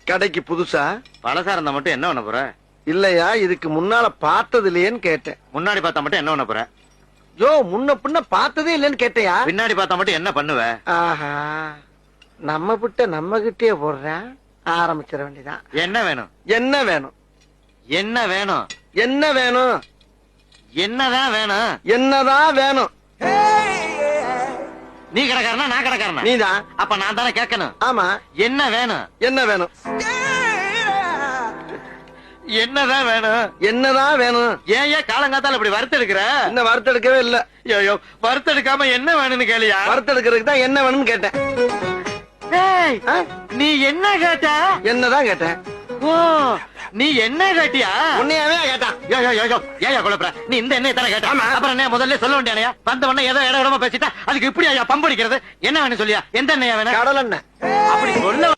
கடைக்கு புதுசா? பழசா இருந்தா மட்டும் என்ன பண்ண போற? இல்லையா, இதுக்கு முன்னால பார்த்தது இல்லையேன்னு கேட்டேன். முன்னாடி பார்த்தா மட்டும் என்ன பண்ண போற? யோ, முன்ன பின்ன பார்த்ததே இல்லைன்னு கேட்டையா? பின்னாடி பார்த்தா மட்டும் என்ன பண்ணுவ? ஆஹா, நம்ம கிட்ட நம்ம கிட்டே போடுறேன். ஆரம்பிச்சிட வேண்டியதான். என்ன வேணும்? என்ன வேணும்? என்ன வேணும்? என்ன வேணும்? என்னதான் வேணும்? என்னதான் வேணும்? நீ கடைக்காரனா நான் கடைக்காரனா? நீதான். அப்ப நான் தானே கேட்கணும். ஆமா. என்ன வேணும்? என்ன வேணும்? என்னதான் வேணும்? என்னதான் வேணும்? ஏன் காலங்காத்தால இப்படி வறுத்தெடுக்கிற? இன்னும் வறுத்தெடுக்கவே இல்ல. ஐயோ, வறுத்தெடுக்காம என்ன வேணும்னு கேளியா? வறுத்தெடுக்கிறதுக்கு தான் என்ன வேணும்னு கேட்டேன். ஏய், ஆ? நீ என்ன கேட்ட? என்னதான் கேட்டேன். ஓ, நீ என்ன கேட்டியா? உன்னையாவே கேட்டான். ஏயா குழப்பற? நீ இந்த எண்ணெய் தானே கேட்ட? அப்புறம் என்ன முதல்ல சொல்ல வேண்டியா? வந்த உடனே ஏதோ இட இடமா பேசிட்டா அதுக்கு இப்படி ஐயா பம்படிக்கிறது. என்ன வேணும் சொல்லியா? எந்த எண்ணெயா வேணும்? கடல் எண்ணெய். அப்படி சொல்ல